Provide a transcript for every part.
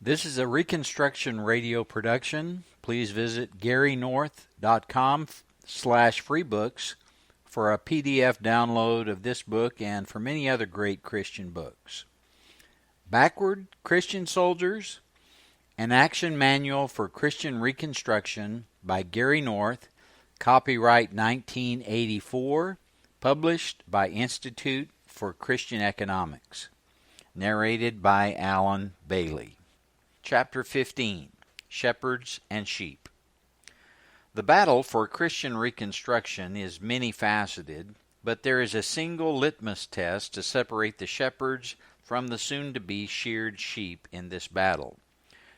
This is a Reconstruction radio production. Please visit garynorth.com/freebooks for a PDF download of this book and for many other great Christian books. Backward Christian Soldiers, an Action Manual for Christian Reconstruction by Gary North, copyright 1984, published by Institute for Christian Economics. Narrated by Alan Bailey. Chapter 15, Shepherds and Sheep. The battle for Christian Reconstruction is many-faceted, but there is a single litmus test to separate the shepherds from the soon-to-be-sheared sheep in this battle: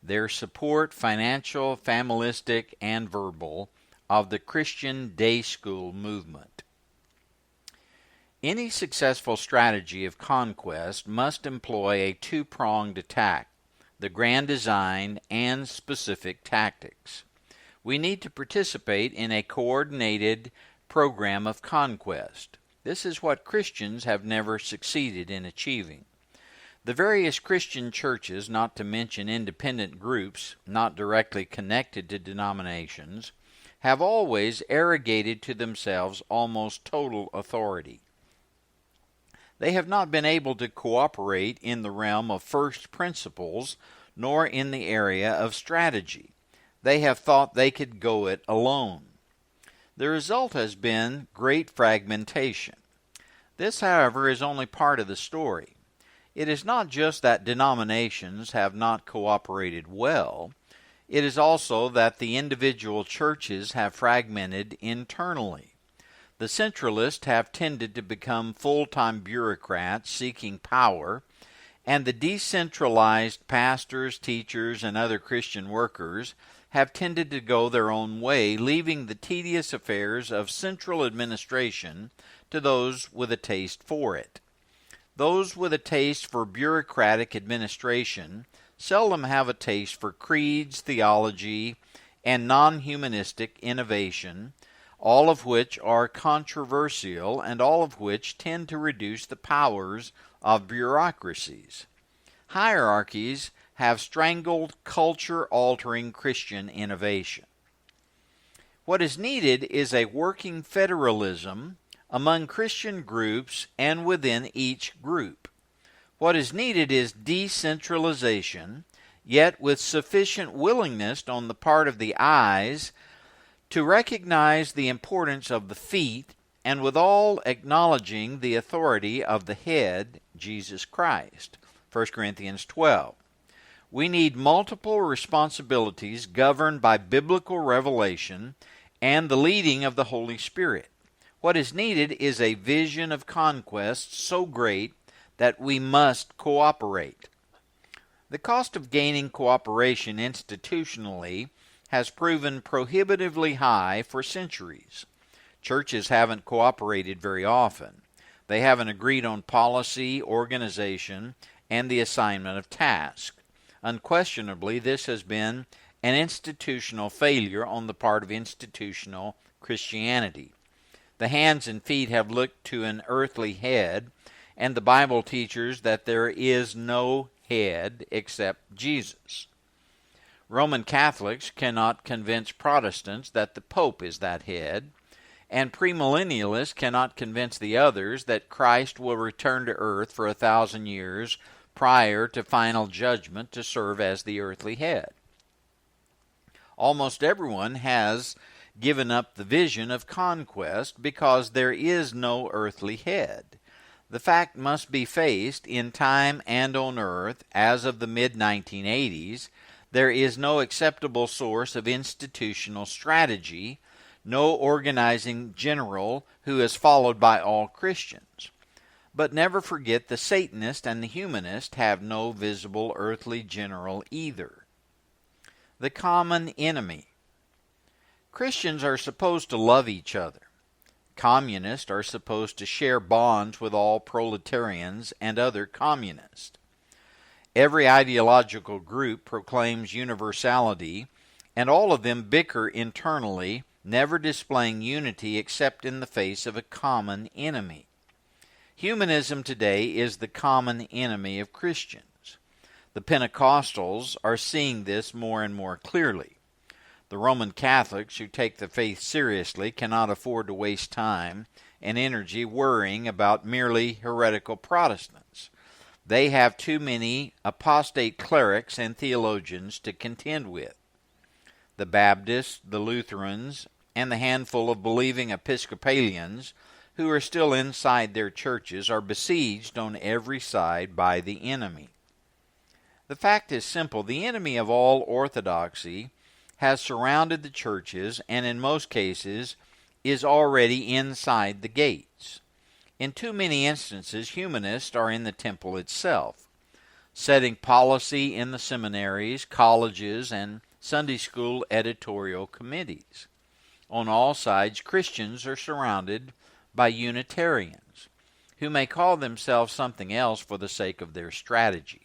their support, financial, familistic, and verbal, of the Christian day school movement. Any successful strategy of conquest must employ a two-pronged attack: the grand design and specific tactics. We need to participate in a coordinated program of conquest. This is what Christians have never succeeded in achieving. The various Christian churches, not to mention independent groups not directly connected to denominations, have always arrogated to themselves almost total authority. They have not been able to cooperate in the realm of first principles, nor in the area of strategy. They have thought they could go it alone. The result has been great fragmentation. This, however, is only part of the story. It is not just that denominations have not cooperated well. It is also that the individual churches have fragmented internally. The centralists have tended to become full-time bureaucrats seeking power, and the decentralized pastors, teachers, and other Christian workers have tended to go their own way, leaving the tedious affairs of central administration to those with a taste for it. Those with a taste for bureaucratic administration seldom have a taste for creeds, theology, and non-humanistic innovation, all of which are controversial and all of which tend to reduce the powers of bureaucracies. Hierarchies have strangled culture-altering Christian innovation. What is needed is a working federalism among Christian groups and within each group. What is needed is decentralization, yet with sufficient willingness on the part of the eyes to recognize the importance of the feet, and withal acknowledging the authority of the head, Jesus Christ. 1 Corinthians 12. We need multiple responsibilities governed by biblical revelation and the leading of the Holy Spirit. What is needed is a vision of conquest so great that we must cooperate. The cost of gaining cooperation institutionally has proven prohibitively high for centuries. Churches haven't cooperated very often. They haven't agreed on policy, organization, and the assignment of tasks. Unquestionably, this has been an institutional failure on the part of institutional Christianity. The hands and feet have looked to an earthly head, and the Bible teaches that there is no head except Jesus. Roman Catholics cannot convince Protestants that the Pope is that head, and premillennialists cannot convince the others that Christ will return to earth for 1,000 years prior to final judgment to serve as the earthly head. Almost everyone has given up the vision of conquest because there is no earthly head. The fact must be faced in time and on earth as of the mid-1980s. There is no acceptable source of institutional strategy, no organizing general who is followed by all Christians. But never forget the Satanist and the humanist have no visible earthly general either. The common enemy. Christians are supposed to love each other. Communists are supposed to share bonds with all proletarians and other communists. Every ideological group proclaims universality, and all of them bicker internally, never displaying unity except in the face of a common enemy. Humanism today is the common enemy of Christians. The The Pentecostals are seeing this more and more clearly. The Roman Catholics who take the faith seriously cannot afford to waste time and energy worrying about merely heretical Protestants. They have too many apostate clerics and theologians to contend with. The Baptists, the Lutherans, and the handful of believing Episcopalians who are still inside their churches are besieged on every side by the enemy. The fact is simple. The enemy of all orthodoxy has surrounded the churches and in most cases is already inside the gates. In too many instances, humanists are in the temple itself, setting policy in the seminaries, colleges, and Sunday school editorial committees. On all sides, Christians are surrounded by Unitarians, who may call themselves something else for the sake of their strategy.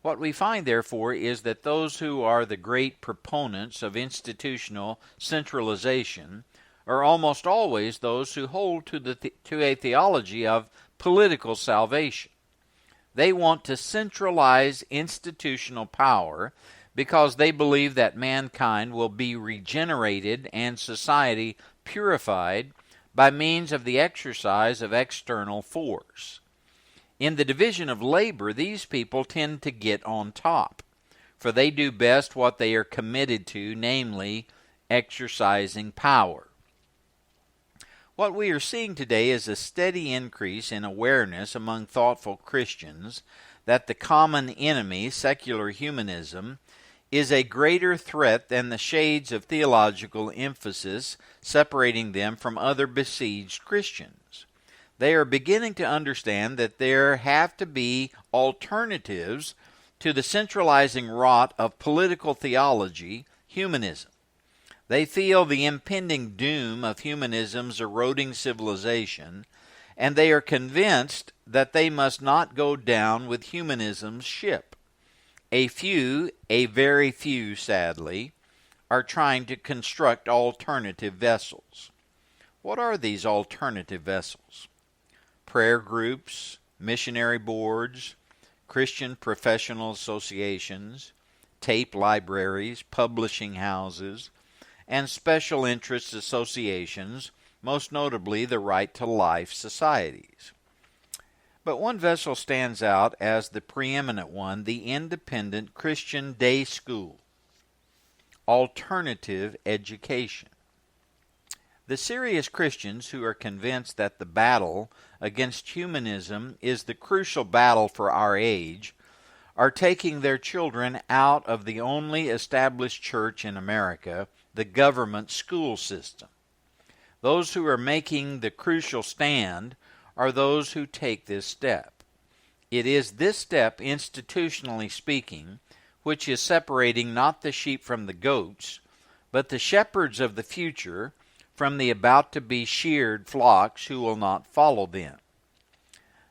What we find, therefore, is that those who are the great proponents of institutional centralization are almost always those who hold to a theology of political salvation. They want to centralize institutional power because they believe that mankind will be regenerated and society purified by means of the exercise of external force. In the division of labor, these people tend to get on top, for they do best what they are committed to, namely exercising power. What we are seeing today is a steady increase in awareness among thoughtful Christians that the common enemy, secular humanism, is a greater threat than the shades of theological emphasis separating them from other besieged Christians. They are beginning to understand that there have to be alternatives to the centralizing rot of political theology, humanism. They feel the impending doom of humanism's eroding civilization, and they are convinced that they must not go down with humanism's ship. A few, a very few, sadly, are trying to construct alternative vessels. What are these alternative vessels? Prayer groups, missionary boards, Christian professional associations, tape libraries, publishing houses, and special interest associations, most notably the Right to Life societies. But one vessel stands out as the preeminent one, the independent Christian day school, alternative education. The serious Christians who are convinced that the battle against humanism is the crucial battle for our age are taking their children out of the only established church in America, the government school system. Those who are making the crucial stand are those who take this step. It is this step, institutionally speaking, which is separating not the sheep from the goats, but the shepherds of the future from the about-to-be-sheared flocks who will not follow them.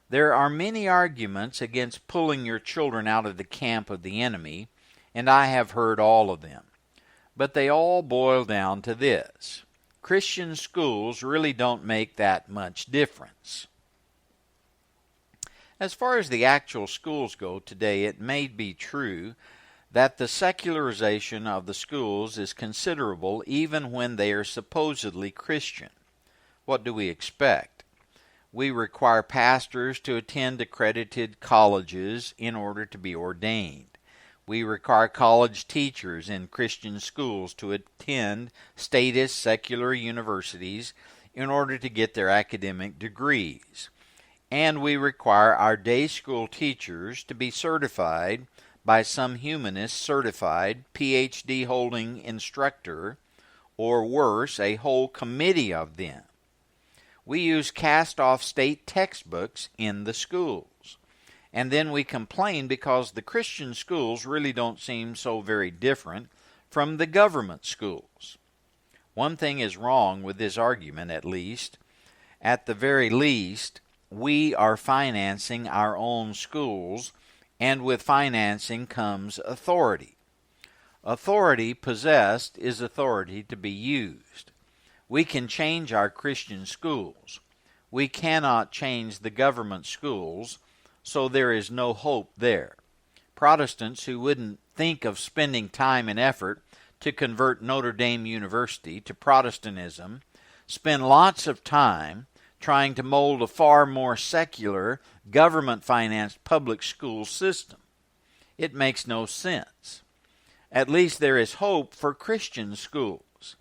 There are many arguments against pulling your children out of the camp of the enemy, and I have heard all of them. But they all boil down to this: Christian schools really don't make that much difference. As far as the actual schools go today, it may be true that the secularization of the schools is considerable even when they are supposedly Christian. What do we expect? We require pastors to attend accredited colleges in order to be ordained. We require college teachers in Christian schools to attend statist secular universities in order to get their academic degrees. And we require our day school teachers to be certified by some humanist certified PhD holding instructor, or worse, a whole committee of them. We use cast-off state textbooks in the schools. And then we complain because the Christian schools really don't seem so very different from the government schools. One thing is wrong with this argument, at least. At the very least, we are financing our own schools, and with financing comes authority. Authority possessed is authority to be used. We can change our Christian schools. We cannot change the government schools, so there is no hope there. Protestants who wouldn't think of spending time and effort to convert Notre Dame University to Protestantism spend lots of time trying to mold a far more secular, government-financed public school system. It makes no sense. At least there is hope for Christian schools.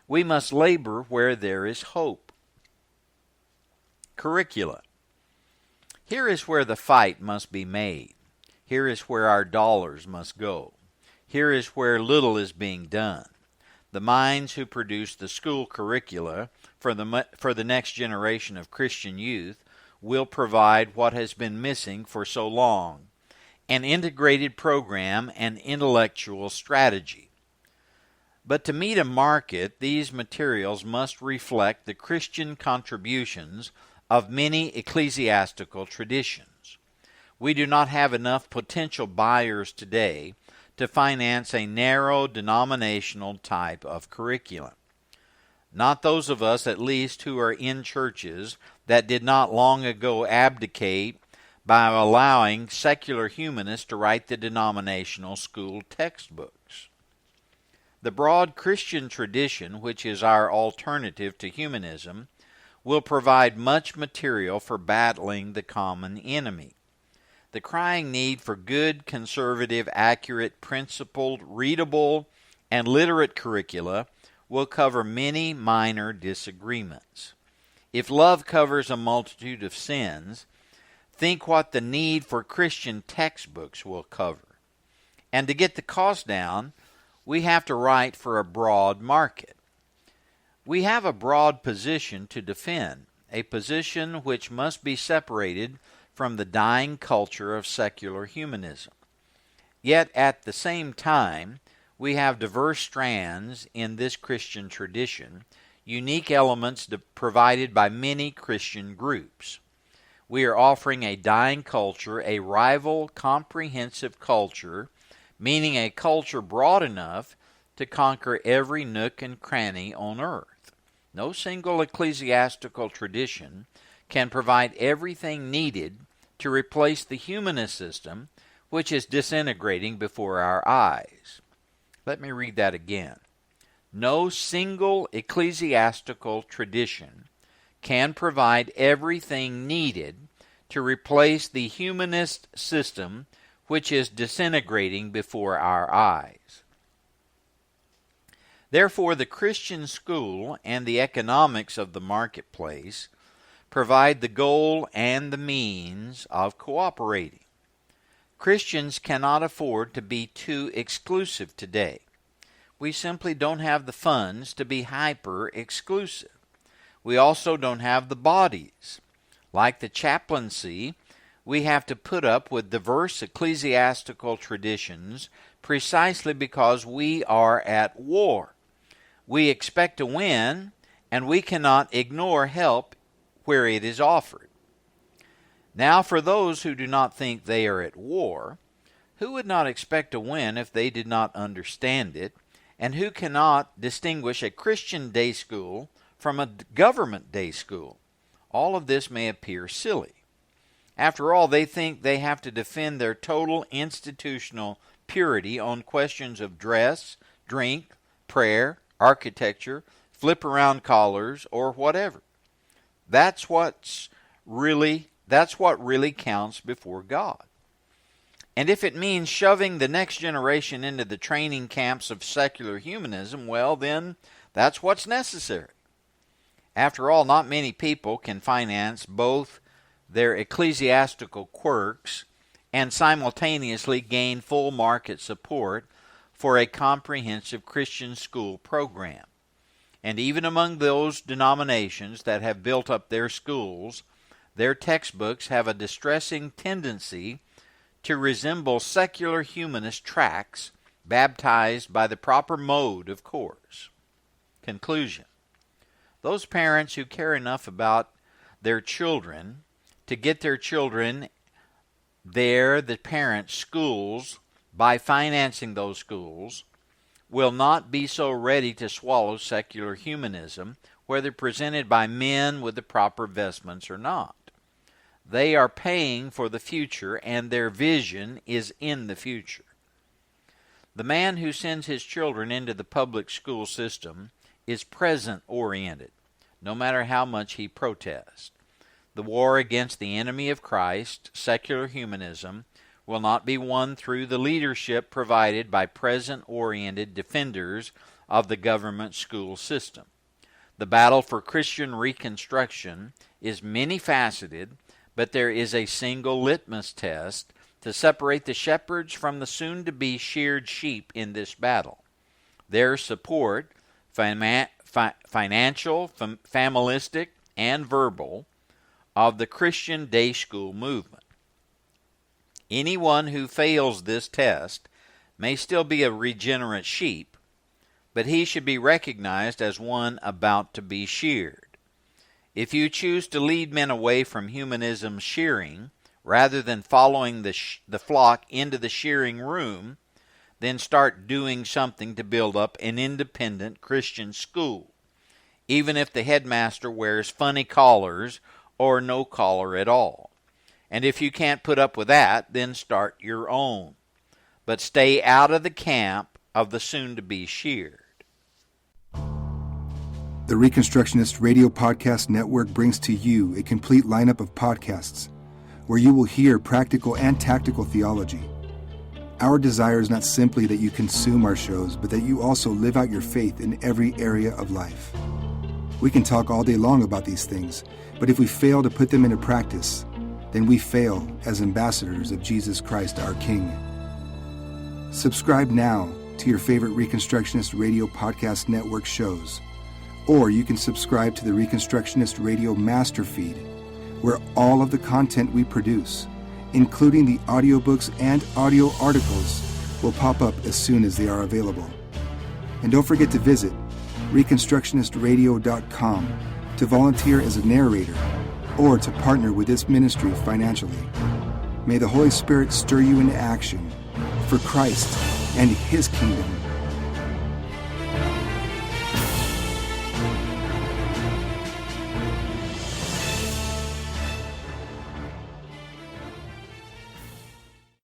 We must labor where there is hope. Curricula. Here is where the fight must be made. Here is where our dollars must go. Here is where little is being done. The minds who produce the school curricula for the next generation of Christian youth will provide what has been missing for so long: an integrated program and intellectual strategy. But to meet a market, these materials must reflect the Christian contributions of many ecclesiastical traditions. We do not have enough potential buyers today to finance a narrow denominational type of curriculum. Not those of us, at least, who are in churches that did not long ago abdicate by allowing secular humanists to write the denominational school textbooks. The broad Christian tradition, which is our alternative to humanism, will provide much material for battling the common enemy. The crying need for good, conservative, accurate, principled, readable, and literate curricula will cover many minor disagreements. If love covers a multitude of sins, think what the need for Christian textbooks will cover. And to get the cost down, we have to write for a broad market. We have a broad position to defend, a position which must be separated from the dying culture of secular humanism. Yet at the same time, we have diverse strands in this Christian tradition, unique elements provided by many Christian groups. We are offering a dying culture, a rival comprehensive culture, meaning a culture broad enough to conquer every nook and cranny on earth. No single ecclesiastical tradition can provide everything needed to replace the humanist system, which is disintegrating before our eyes. Let me read that again. No single ecclesiastical tradition can provide everything needed to replace the humanist system, which is disintegrating before our eyes. Therefore, the Christian school and the economics of the marketplace provide the goal and the means of cooperating. Christians cannot afford to be too exclusive today. We simply don't have the funds to be hyper-exclusive. We also don't have the bodies. Like the chaplaincy, we have to put up with diverse ecclesiastical traditions precisely because we are at war. We expect to win, and we cannot ignore help where it is offered. Now, for those who do not think they are at war, who would not expect to win if they did not understand it, and who cannot distinguish a Christian day school from a government day school? All of this may appear silly. After all, they think they have to defend their total institutional purity on questions of dress, drink, prayer, architecture, flip-around collars, or whatever. That's what really counts before God. And if it means shoving the next generation into the training camps of secular humanism, well, then that's what's necessary. After all, not many people can finance both their ecclesiastical quirks and simultaneously gain full market support for a comprehensive Christian school program. And even among those denominations that have built up their schools, their textbooks have a distressing tendency to resemble secular humanist tracts baptized by the proper mode of course. Conclusion. Those parents who care enough about their children to get their children the parents' schools by financing those schools will not be so ready to swallow secular humanism, whether presented by men with the proper vestments or not. They are paying for the future, and their vision is in the future. The man who sends his children into the public school system is present-oriented, no matter how much he protests. The war against the enemy of Christ, secular humanism, will not be won through the leadership provided by present-oriented defenders of the government school system. The battle for Christian reconstruction is many-faceted, but there is a single litmus test to separate the shepherds from the soon-to-be-sheared sheep in this battle: their support, financial, familistic, and verbal, of the Christian day school movement. Anyone who fails this test may still be a regenerate sheep, but he should be recognized as one about to be sheared. If you choose to lead men away from humanism's shearing, rather than following the flock into the shearing room, then start doing something to build up an independent Christian school, even if the headmaster wears funny collars or no collar at all. And if you can't put up with that, then start your own. But stay out of the camp of the soon-to-be-sheared. The Reconstructionist Radio Podcast Network brings to you a complete lineup of podcasts where you will hear practical and tactical theology. Our desire is not simply that you consume our shows, but that you also live out your faith in every area of life. We can talk all day long about these things, but if we fail to put them into practice, then we fail as ambassadors of Jesus Christ, our King. Subscribe now to your favorite Reconstructionist Radio Podcast Network shows, or you can subscribe to the Reconstructionist Radio Master Feed, where all of the content we produce, including the audiobooks and audio articles, will pop up as soon as they are available. And don't forget to visit reconstructionistradio.com to volunteer as a narrator or to partner with this ministry financially. May the Holy Spirit stir you into action for Christ and His kingdom.